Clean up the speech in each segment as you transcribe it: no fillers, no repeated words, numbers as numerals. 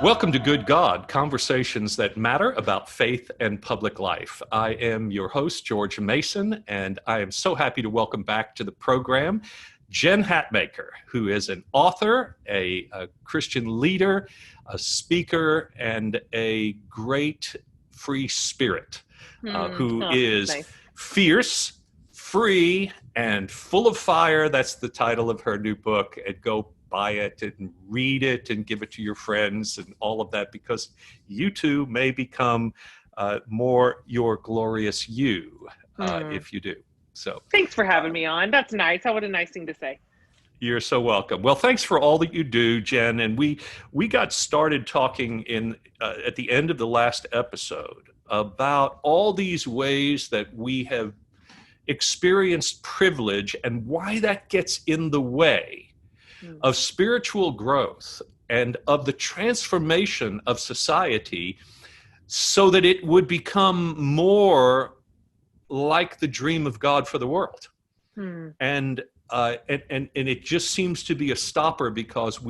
Welcome to Good God, conversations that matter about faith and public life. I am your host, George Mason, and I am so happy to welcome back to the program Jen Hatmaker, who is an author, a Christian leader, a speaker, and a great free spirit who is nice. fierce, free, and full of fire. That's the title of her new book. And go buy it and read it and give it to your friends and all of that, because you too may become more your glorious you if you do. So thanks for having me on. That's nice. What a nice thing to say. You're so welcome. Well, thanks for all that you do, Jen. And we got started talking at the end of the last episode about all these ways that we have experienced privilege and why that gets in the way of spiritual growth and of the transformation of society so that it would become more like the dream of God for the world. And it just seems to be a stopper because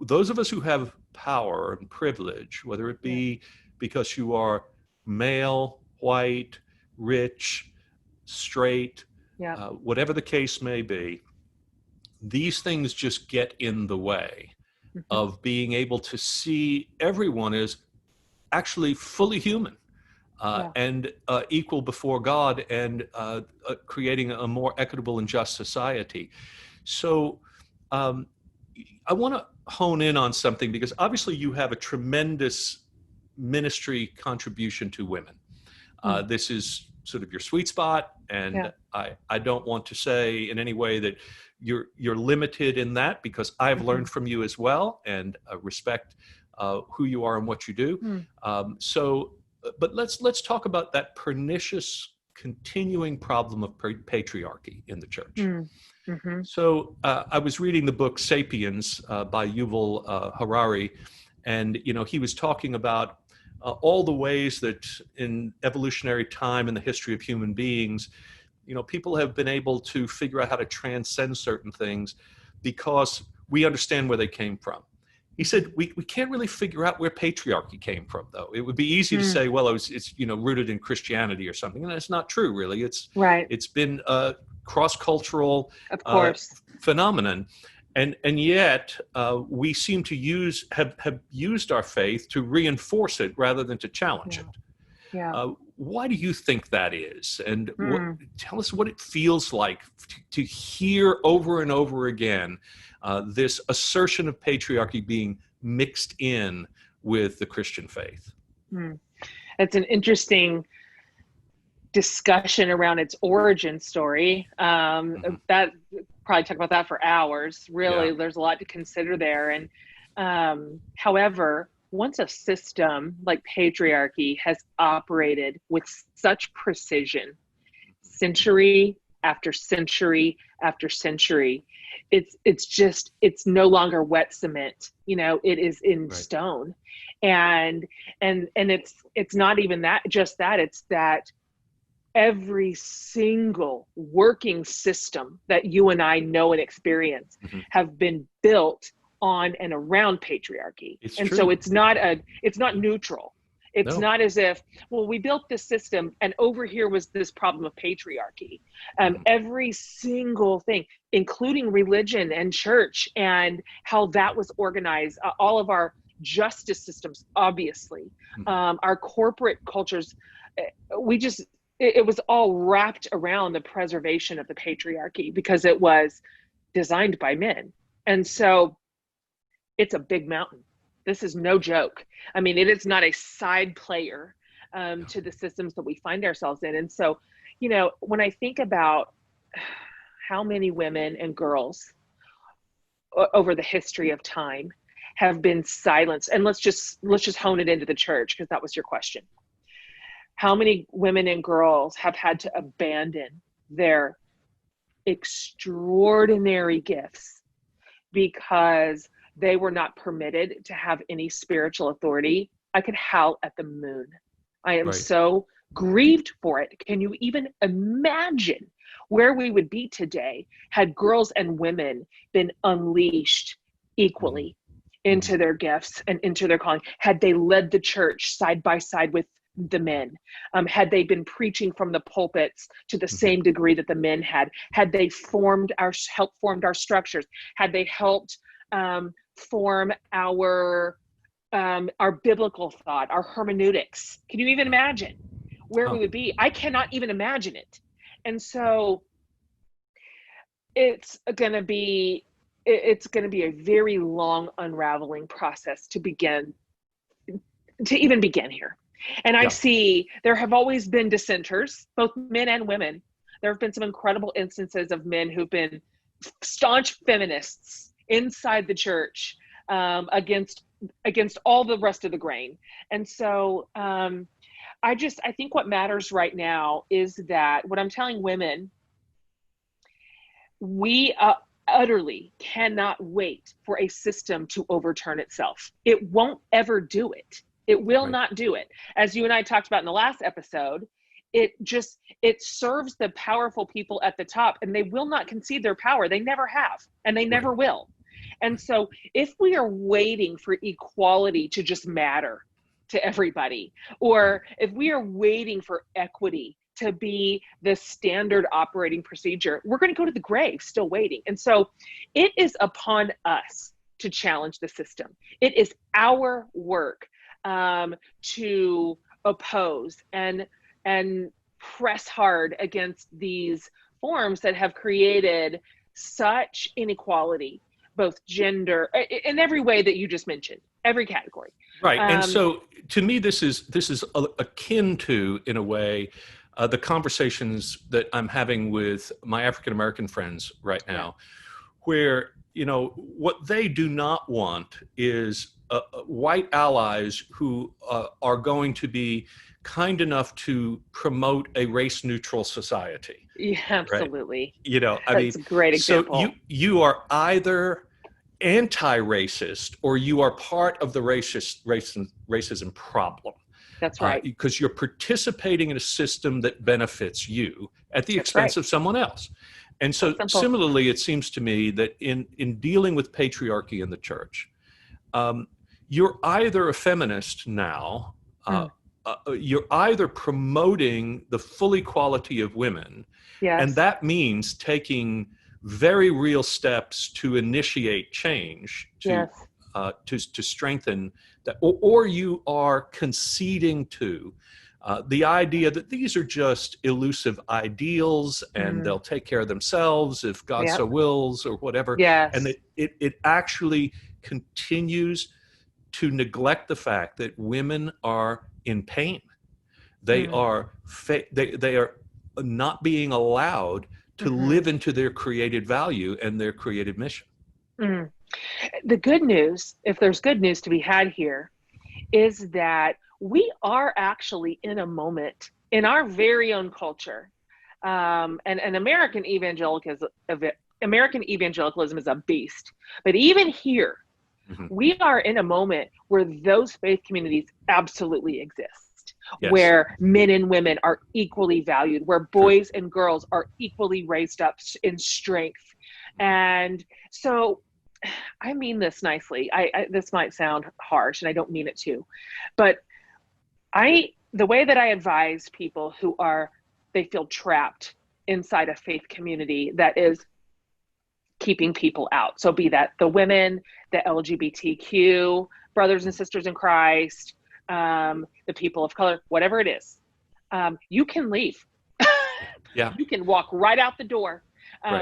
those of us who have power and privilege, whether it be because you are male, white, rich, straight, whatever the case may be, these things just get in the way of being able to see everyone as actually fully human and equal before God, and creating a more equitable and just society. So I want to hone in on something, because obviously you have a tremendous ministry contribution to women. This is sort of your sweet spot, and I don't want to say in any way that you're limited in that, because I've learned from you as well, and respect who you are and what you do. But let's talk about that pernicious continuing problem of patriarchy in the church. So I was reading the book Sapiens by Yuval Harari, and he was talking about all the ways that in evolutionary time in the history of human beings, people have been able to figure out how to transcend certain things because we understand where they came from. He said, we can't really figure out where patriarchy came from, though. It would be easy to say, well, it's rooted in Christianity or something. And that's not true, really. It's been a cross-cultural phenomenon. And yet we seem to have used our faith to reinforce it rather than to challenge it. Why do you think that is? And tell us what it feels like to hear over and over again this assertion of patriarchy being mixed in with the Christian faith. It's an interesting discussion around its origin story. That probably talk about that for hours. Really, there's a lot to consider there. And however, once a system like patriarchy has operated with such precision, century after century after century, it's no longer wet cement. It is in stone, and it's not even that. Just that, it's that every single working system that you and I know and experience have been built on and around patriarchy. So it's not neutral. It's not as if, well, we built this system and over here was this problem of patriarchy. Every single thing, including religion and church and how that was organized, all of our justice systems, obviously, our corporate cultures, it was all wrapped around the preservation of the patriarchy because it was designed by men. And so it's a big mountain. This is no joke. I mean, it is not a side player to the systems that we find ourselves in. And so, when I think about how many women and girls over the history of time have been silenced, and let's just hone it into the church, because that was your question. How many women and girls have had to abandon their extraordinary gifts because they were not permitted to have any spiritual authority? I could howl at the moon. I am so grieved for it. Can you even imagine where we would be today had girls and women been unleashed equally into their gifts and into their calling, had they led the church side by side with the men, had they been preaching from the pulpits to the same degree that the men had they helped formed our structures, had they helped form our biblical thought, our hermeneutics. Can you even imagine where we would be? I cannot even imagine it. And so it's going to be a very long unraveling process to even begin here. And I see there have always been dissenters, both men and women. There have been some incredible instances of men who've been staunch feminists inside the church, against all the rest of the grain. And so I think what matters right now is that what I'm telling women, we utterly cannot wait for a system to overturn itself. It won't ever do it. It will not do it. As you and I talked about in the last episode, it serves the powerful people at the top, and they will not concede their power. They never have, and they never will. And so if we are waiting for equality to just matter to everybody, or if we are waiting for equity to be the standard operating procedure, we're going to go to the grave still waiting. And so it is upon us to challenge the system. It is our work to oppose and press hard against these forms that have created such inequality, both gender, in every way that you just mentioned, every category. Right. And so to me, this is akin to, in a way, the conversations that I'm having with my African-American friends right now, where, what they do not want is white allies who are going to be kind enough to promote a race-neutral society. Yeah, absolutely. Right? That's a great example. So you are either anti-racist or you are part of the racism problem. That's right. Because you're participating in a system that benefits you at the expense of someone else. And so similarly, it seems to me that in dealing with patriarchy in the church, you're either a feminist now, you're either promoting the full equality of women, and that means taking very real steps to initiate change, to strengthen that, or you are conceding to the idea that these are just elusive ideals and they'll take care of themselves if God so wills or whatever. And that it actually continues to neglect the fact that women are in pain. They are they are not being allowed to live into their created value and their creative mission. The good news, if there's good news to be had here, is that we are actually in a moment in our very own culture, and American evangelicalism is a beast, but even here, we are in a moment where those faith communities absolutely exist, where men and women are equally valued, where boys and girls are equally raised up in strength. And so, I mean this nicely. This might sound harsh, and I don't mean it to, but the way that I advise people who they feel trapped inside a faith community that is keeping people out. So be that the women, the LGBTQ brothers and sisters in Christ, the people of color, whatever it is, you can leave. You can walk right out the door.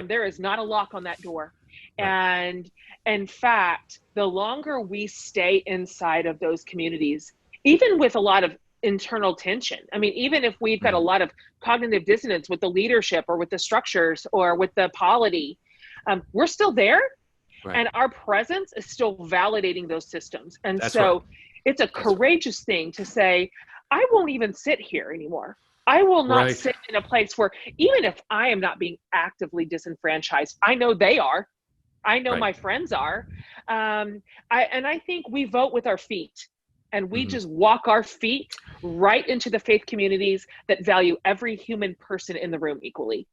There is not a lock on that door. And in fact, the longer we stay inside of those communities, even with a lot of internal tension, I mean, even if we've got a lot of cognitive dissonance with the leadership or with the structures or with the polity, we're still there. And our presence is still validating those systems. And it's a courageous thing to say, I won't even sit here anymore. I will not sit in a place where, even if I am not being actively disenfranchised, I know they are. I know my friends are. I think we vote with our feet, and we just walk our feet right into the faith communities that value every human person in the room equally.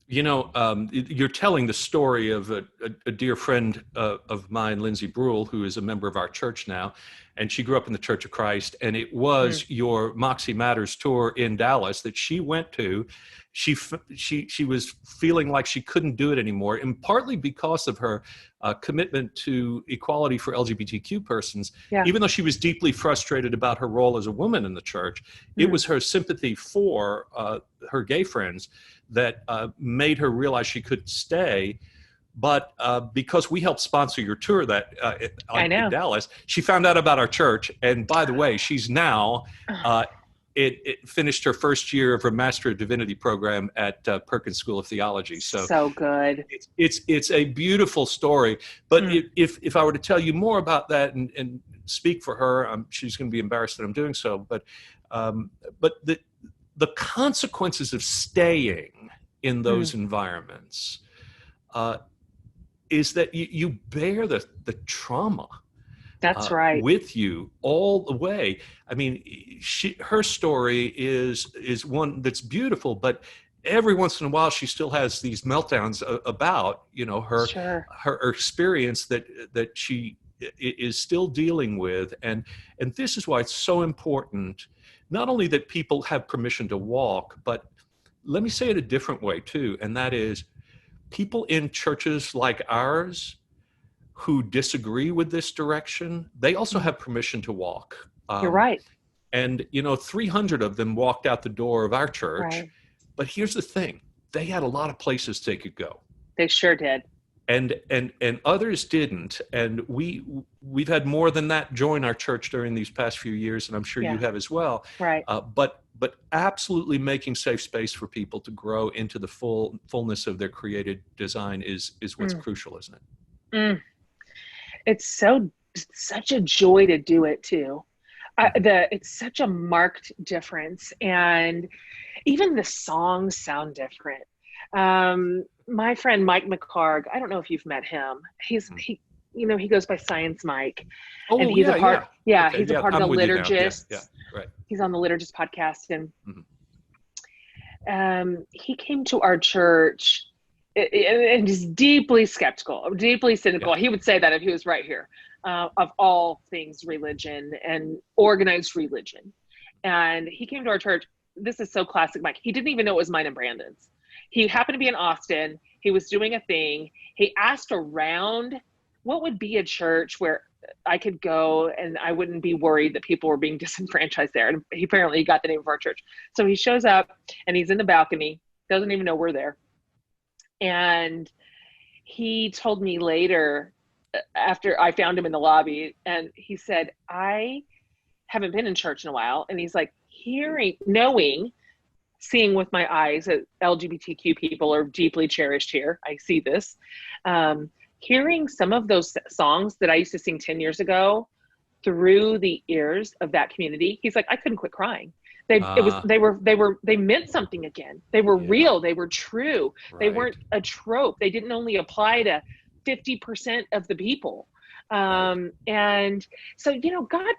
You're telling the story of a dear friend of mine, Lindsay Brule, who is a member of our church now, and she grew up in the Church of Christ. And it was your Moxie Matters tour in Dallas that she went to. She was feeling like she couldn't do it anymore, and partly because of her commitment to equality for LGBTQ persons. Yeah. Even though she was deeply frustrated about her role as a woman in the church, it was her sympathy for her gay friends that made her realize she could stay. But because we helped sponsor your tour in Dallas, she found out about our church. And by the way, she's now it finished her first year of her Master of Divinity program at Perkins School of Theology. So good. It's a beautiful story. But if I were to tell you more about that and speak for her, she's going to be embarrassed that I'm doing so. But the consequences of staying in those environments is that you bear the trauma. That's right. With you all the way. I mean, her story is one that's beautiful, but every once in a while she still has these meltdowns about her experience that she is still dealing with, and this is why it's so important. Not only that people have permission to walk, but let me say it a different way too, and that is people in churches like ours who disagree with this direction, they also have permission to walk. You're right. And 300 of them walked out the door of our church. Right. But here's the thing: they had a lot of places they could go. They sure did. And others didn't. And we've had more than that join our church during these past few years, and I'm sure you have as well. Right. But absolutely making safe space for people to grow into the fullness of their created design is what's crucial, isn't it? It's such a joy to do it too. It's such a marked difference, and even the songs sound different. My friend Mike McCarg, I don't know if you've met him. He goes by Science Mike. Oh, and he's a part of the Liturgists. Yeah, right. He's on the Liturgist podcast, and he came to our church and just deeply skeptical, deeply cynical. Yeah. He would say that if he was right here, of all things religion and organized religion. And he came to our church. This is so classic Mike. He didn't even know it was mine and Brandon's. He happened to be in Austin. He was doing a thing. He asked around what would be a church where I could go and I wouldn't be worried that people were being disenfranchised there. And he apparently got the name of our church. So he shows up and he's in the balcony, doesn't even know we're there. And he told me later, after I found him in the lobby, and he said, I haven't been in church in a while. And he's like, seeing with my eyes that LGBTQ people are deeply cherished here. I see this. Hearing some of those songs that I used to sing 10 years ago through the ears of that community, he's like, I couldn't quit crying. They meant something again. They were real. They were true. Right. They weren't a trope. They didn't only apply to 50% of the people. And so, God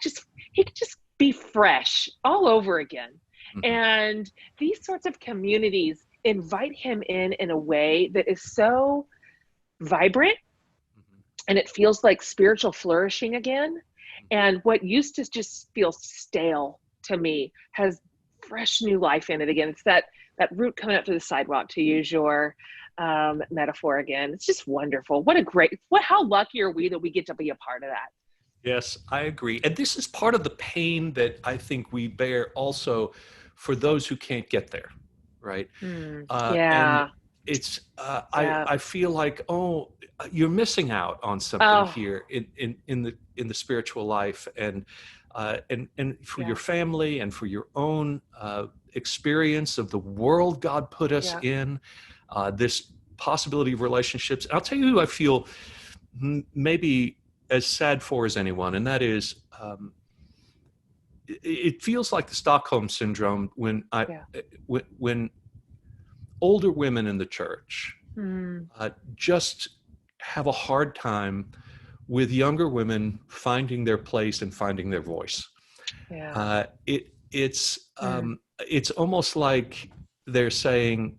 he could just be fresh all over again. Mm-hmm. And these sorts of communities invite him in a way that is so vibrant, and it feels like spiritual flourishing again. And what used to just feel stale to me has fresh new life in it again. It's that root coming up to the sidewalk, to use your metaphor again. It's just wonderful. How lucky are we that we get to be a part of that? Yes, I agree. And this is part of the pain that I think we bear also for those who can't get there, right? And it's, I feel like, you're missing out on something here in the spiritual life, and for your family and for your own experience of the world God put us in, this possibility of relationships. I'll tell you who I feel maybe as sad for as anyone, and that is, it feels like the Stockholm syndrome when when older women in the church just have a hard time with younger women finding their place and finding their voice. It's almost like they're saying,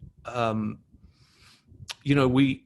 you know, we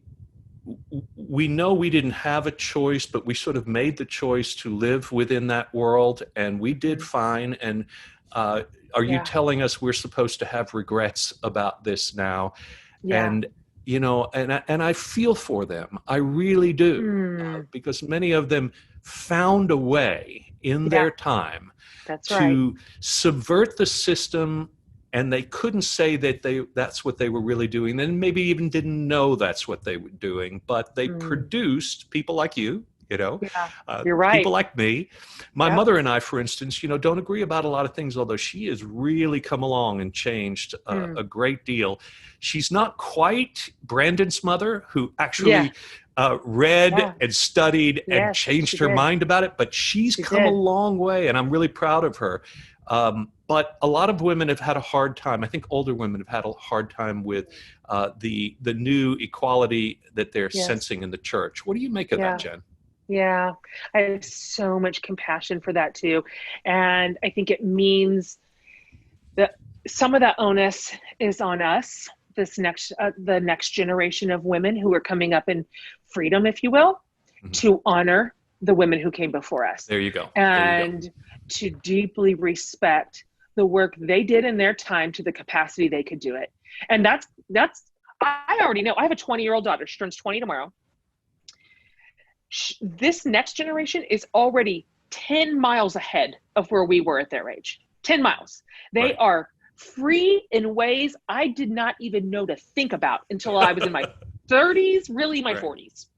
know we didn't have a choice, but we sort of made the choice to live within that world, and we did fine. And are you telling us we're supposed to have regrets about this now? Yeah. And you know, and I feel for them. I really do, because many of them found a way in their time That's right. to subvert the system, and they couldn't say that that's what they were really doing, and maybe even didn't know that's what they were doing, but they produced people like you know, You're right. people like me. My mother and I, for instance, you know, don't agree about a lot of things, although she has really come along and changed a great deal. She's not quite Brandon's mother, who actually read and studied and changed her mind about it, but she's come a long way, and I'm really proud of her. But a lot of women have had a hard time. I think older women have had a hard time with the new equality that they're sensing in the church. What do you make of that, Jen? Yeah, I have so much compassion for that too. And I think it means that some of that onus is on us, the next generation of women who are coming up in freedom, if you will, to honor the women who came before us. There you go. And to deeply respect the work they did in their time to the capacity they could do it. And that's, I already know. I have a 20-year-old daughter. She turns 20 tomorrow. This next generation is already 10 miles ahead of where we were at their age. 10 miles. They are free in ways I did not even know to think about until I was in my 30s, really my 40s.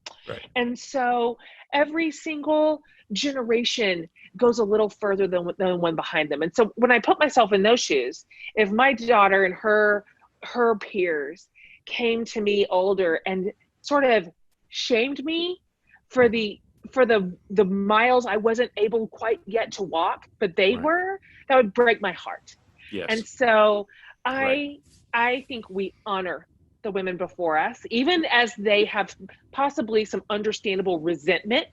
And so every single generation goes a little further than one behind them. And so when I put myself in those shoes, if my daughter and her peers came to me older and sort of shamed me for the miles I wasn't able quite yet to walk, but they were, that would break my heart. Yes. And so I think we honor the women before us, even as they have possibly some understandable resentment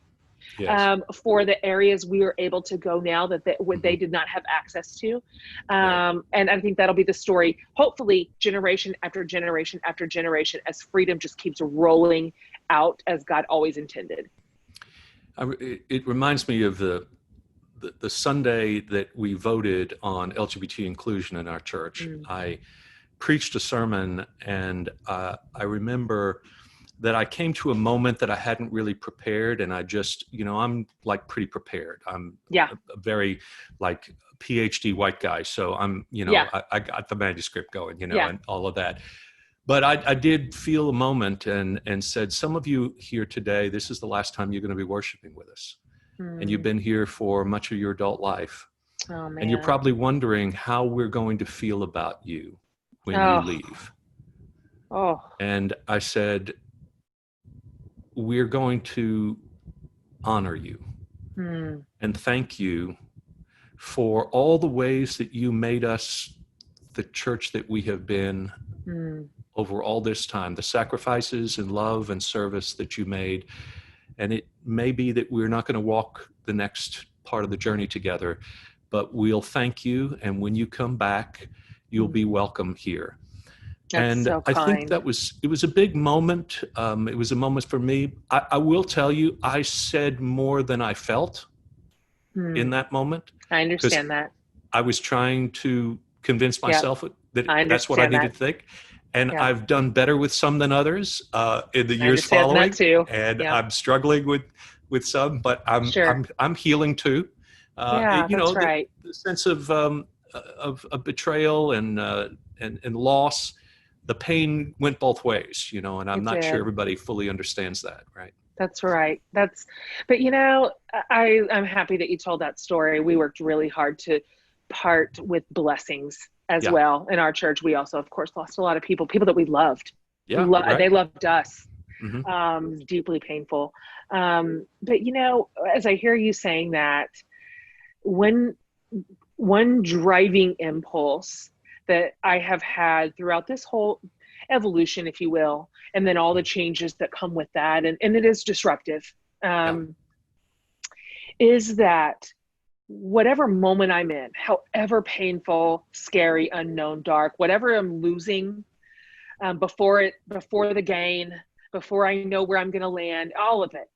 for the areas we are able to go now that they did not have access to. And I think that'll be the story, hopefully generation after generation after generation, as freedom just keeps rolling out as God always intended. It reminds me of the Sunday that we voted on LGBT inclusion in our church. I preached a sermon, and I remember that I came to a moment that I hadn't really prepared, and I just, you know, I'm like pretty prepared. I'm a very like PhD white guy, so I'm, you know, I got the manuscript going, you know, and all of that. But I did feel a moment and said, some of you here today, this is the last time you're going to be worshiping with us. And you've been here for much of your adult life. Oh, man. And you're probably wondering how we're going to feel about you when you leave. And I said, we're going to honor you and thank you for all the ways that you made us the church that we have been over all this time, the sacrifices and love and service that you made. And it may be that we're not going to walk the next part of the journey together, but we'll thank you. And when you come back, you'll be welcome here. That's so kind. I think it was a big moment. It was a moment for me. I will tell you, I said more than I felt in that moment. I understand that. I was trying to convince myself that that's what I needed to think. And I've done better with some than others in the years following. That too. And I'm struggling with some, but I'm healing too. You know, the sense of betrayal and loss. The pain went both ways, you know, and I'm not sure everybody fully understands that, right? That's right. But you know, I'm happy that you told that story. We worked really hard to part with blessings as well in our church. We also, of course, lost a lot of people that we loved. They loved us. Deeply painful. But you know, as I hear you saying that, one driving impulse that I have had throughout this whole evolution, if you will, and then all the changes that come with that, and it is disruptive, is that whatever moment I'm in, however painful, scary, unknown, dark, whatever I'm losing, before the gain, before I know where I'm going to land, all of it.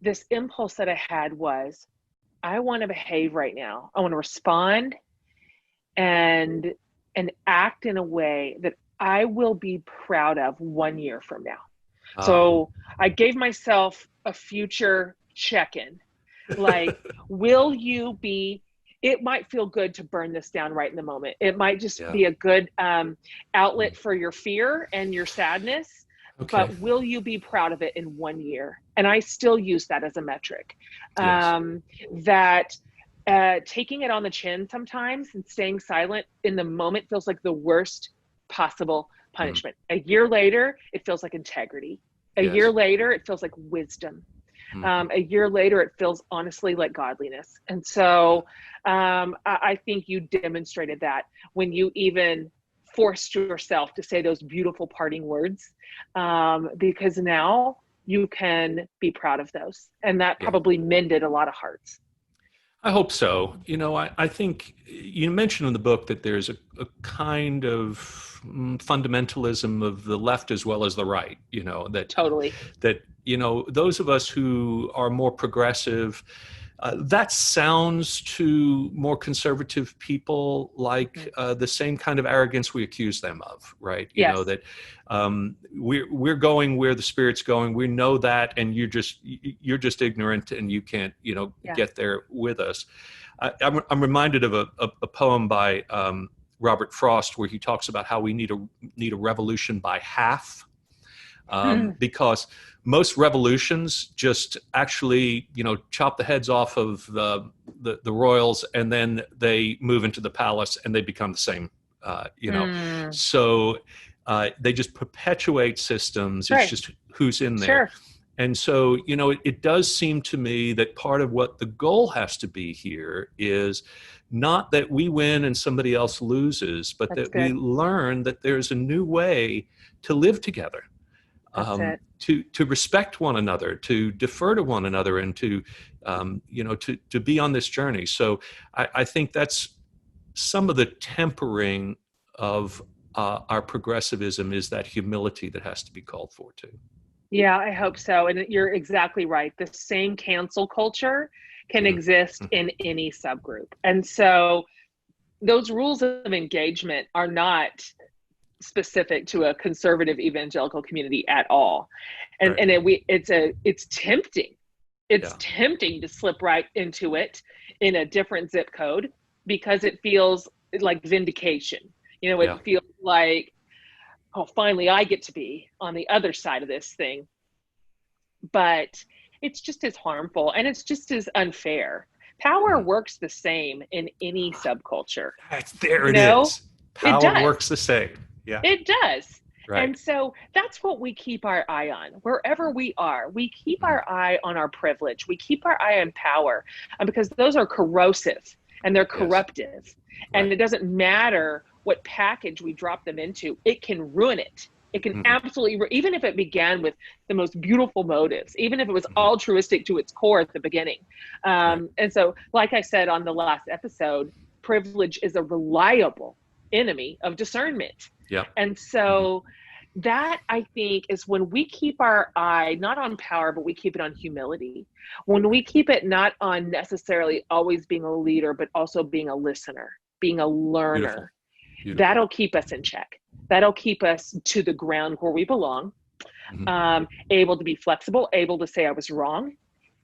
This impulse that I had was, I want to behave right now. I want to respond and act in a way that I will be proud of 1 year from now. So I gave myself a future check-in. Like, will you be, it might feel good to burn this down right in the moment. It might just be a good outlet for your fear and your sadness. Okay. But will you be proud of it in 1 year? And I still use that as a metric. That taking it on the chin sometimes and staying silent in the moment feels like the worst possible punishment. A year later, it feels like integrity. A year later, it feels like wisdom. A year later, it feels honestly like godliness. And so I think you demonstrated that when you even forced yourself to say those beautiful parting words, because now you can be proud of those. And that probably mended a lot of hearts. I hope so. You know, I think you mentioned in the book that there's a kind of fundamentalism of the left as well as the right, you know, that you know, those of us who are more progressive, that sounds to more conservative people like the same kind of arrogance we accuse them of, right? You know, that we're going where the Spirit's going. We know that, and you're just ignorant, and you can't, you know, get there with us. I'm reminded of a poem by Robert Frost where he talks about how we need a revolution by half. Because most revolutions just actually, you know, chop the heads off of the royals, and then they move into the palace and they become the same, you know. So they just perpetuate systems. It's just who's in there. And so, you know, it does seem to me that part of what the goal has to be here is not that we win and somebody else loses, but that we learn that there's a new way to live together. To respect one another, to defer to one another, and to you know, to be on this journey. So I think that's some of the tempering of our progressivism, is that humility that has to be called for too. Yeah, I hope so. And you're exactly right. The same cancel culture can exist in any subgroup. And so those rules of engagement are not specific to a conservative evangelical community at all. And it's tempting. It's tempting to slip right into it in a different zip code, because it feels like vindication. You know, it feels like, oh, finally I get to be on the other side of this thing. But it's just as harmful, and it's just as unfair. Power works the same in any subculture. There it is. Power works the same. Yeah. It does. Right. And so that's what we keep our eye on. Wherever we are, we keep our eye on our privilege. We keep our eye on power, because those are corrosive and they're corruptive. And it doesn't matter what package we drop them into, it can ruin it. It can absolutely, even if it began with the most beautiful motives, even if it was altruistic to its core at the beginning. And so, like I said on the last episode, privilege is a reliable enemy of discernment. And so that, I think, is when we keep our eye not on power, but we keep it on humility. When we keep it not on necessarily always being a leader, but also being a listener, being a learner. Beautiful. That'll keep us in check. That'll keep us to the ground where we belong, able to be flexible, able to say I was wrong,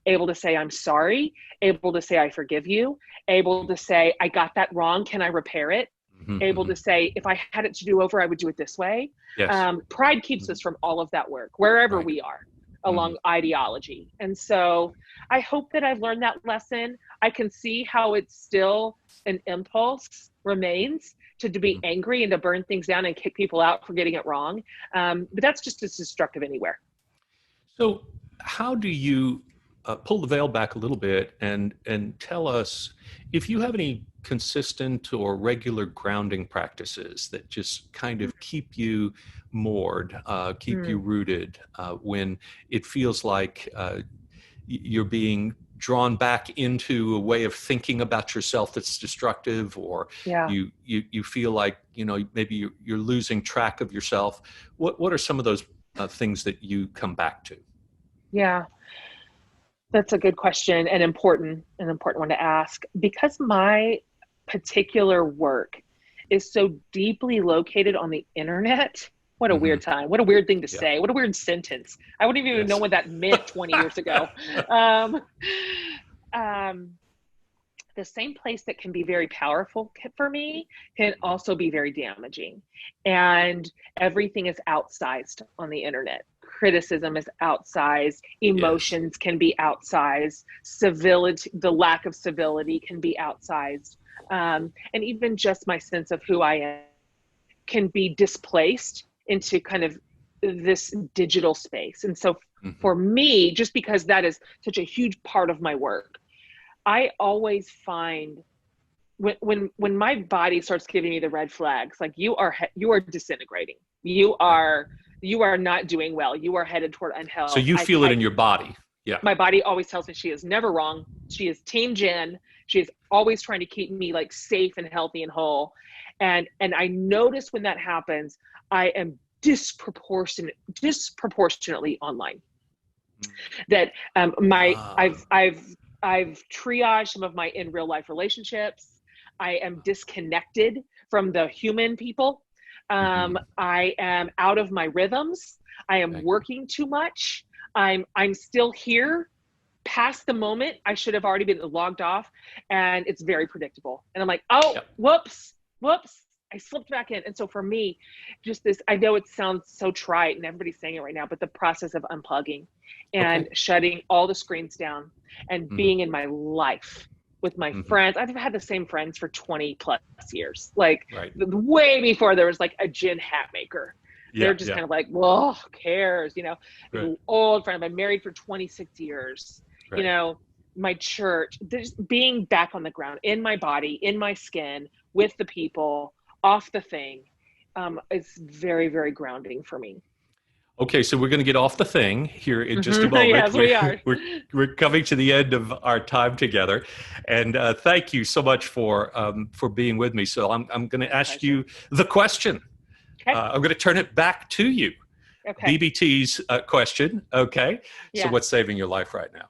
able to say I'm sorry, able to say I forgive you, able to say I got that wrong, can I repair it? Able to say, if I had it to do over, I would do it this way. Pride keeps us from all of that work, wherever we are along ideology. And so I hope that I've learned that lesson. I can see how it's still an impulse remains to be angry and to burn things down and kick people out for getting it wrong. But that's just as destructive anywhere. So how do you pull the veil back a little bit and tell us if you have any consistent or regular grounding practices that just kind of keep you moored, keep you rooted when it feels like you're being drawn back into a way of thinking about yourself that's destructive, or Yeah. you feel like, maybe you're losing track of yourself? What are some of those things that you come back to? Yeah. That's a good question, and an important one to ask, because my particular work is so deeply located on the internet. What a Hmm. weird time. What a weird thing to Yeah. say. What a weird sentence. I wouldn't even know Yes. what that meant 20 years ago. Um, um, the same place that can be very powerful for me can also be very damaging. And everything is outsized on the internet. Criticism is outsized, Yes. emotions can be outsized, civility, the lack of civility can be outsized. And even just my sense of who I am can be displaced into kind of this digital space. And so Hmm. for me, just because that is such a huge part of my work, I always find when my body starts giving me the red flags, like you are disintegrating, Right. you are not doing well, you are headed toward So unhealth. you feel it in your body. Yeah. My body always tells me she is never wrong. She is Team Jen. She is always trying to keep me like safe and healthy and whole. And I notice when that happens, I am disproportionately online. That my Ah. I've triaged some of my in real life relationships. I am disconnected from the human people. Hmm. I am out of my rhythms. I am Okay. working too much. I'm still here past the moment I should have already been logged off, and it's very predictable. And I'm like, oh, Yep. whoops, I slipped back in. And so for me, just this, I know it sounds so trite and everybody's saying it right now, but the process of unplugging Okay. and shutting all the screens down and Hmm. being in my life with my Hmm. friends. I've had the same friends for 20 plus years, like Right. way before there was like a gin Hatmaker. They're Yeah. just Yeah. kind of like, well, who cares? Right. Old friend. I've been married for 26 years. You Right. know, my church, just being back on the ground, in my body, in my skin, with the people, off the thing, it's very, very grounding for me. Okay, so we're going to get off the thing here in just a moment. Yes, we are. We're coming to the end of our time together, and thank you so much for being with me. So I'm going to My ask pleasure. you the question. Okay. I'm going to turn it back to you. Okay. BBT's question. Okay, so Yeah. what's saving your life right now,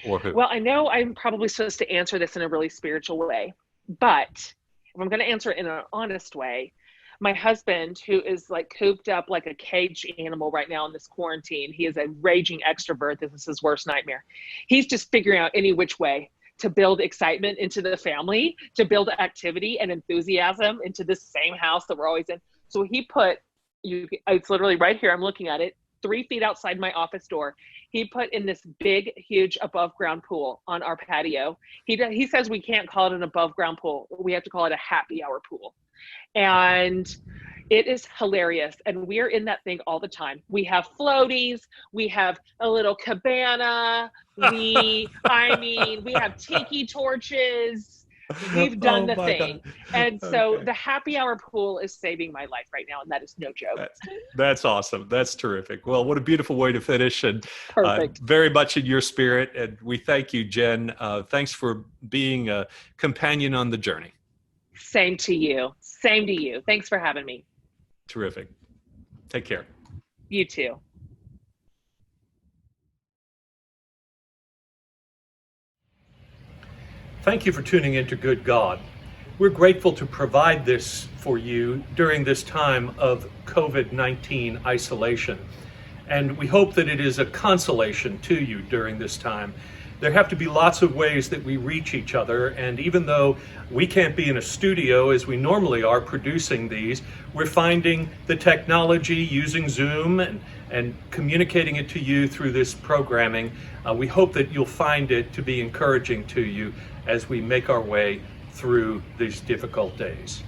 or who? Well, I know I'm probably supposed to answer this in a really spiritual way, but if I'm going to answer it in an honest way, my husband, who is like cooped up like a caged animal right now in this quarantine, he is a raging extrovert. This is his worst nightmare. He's just figuring out any which way to build excitement into the family, to build activity and enthusiasm into this same house that we're always in. So he put, it's literally right here, I'm looking at it, 3 feet outside my office door. He put in this big, huge above ground pool on our patio. He says we can't call it an above ground pool. We have to call it a happy hour pool. And it is hilarious. And we're in that thing all the time. We have floaties, we have a little cabana, we have tiki torches. We've done Oh the my God. thing. And so Okay. the happy hour pool is saving my life right now. And that is no joke. That- That's awesome. That's terrific. Well, what a beautiful way to finish, and Perfect. very much in your spirit. And we thank you, Jen. Thanks for being a companion on the journey. Same to you. Same to you. Thanks for having me. Terrific. Take care. You too. Thank you for tuning in to Good God. We're grateful to provide this for you during this time of COVID-19 isolation. And we hope that it is a consolation to you during this time. There have to be lots of ways that we reach each other, and even though we can't be in a studio as we normally are producing these, we're finding the technology using Zoom and communicating it to you through this programming. We hope that you'll find it to be encouraging to you as we make our way through these difficult days.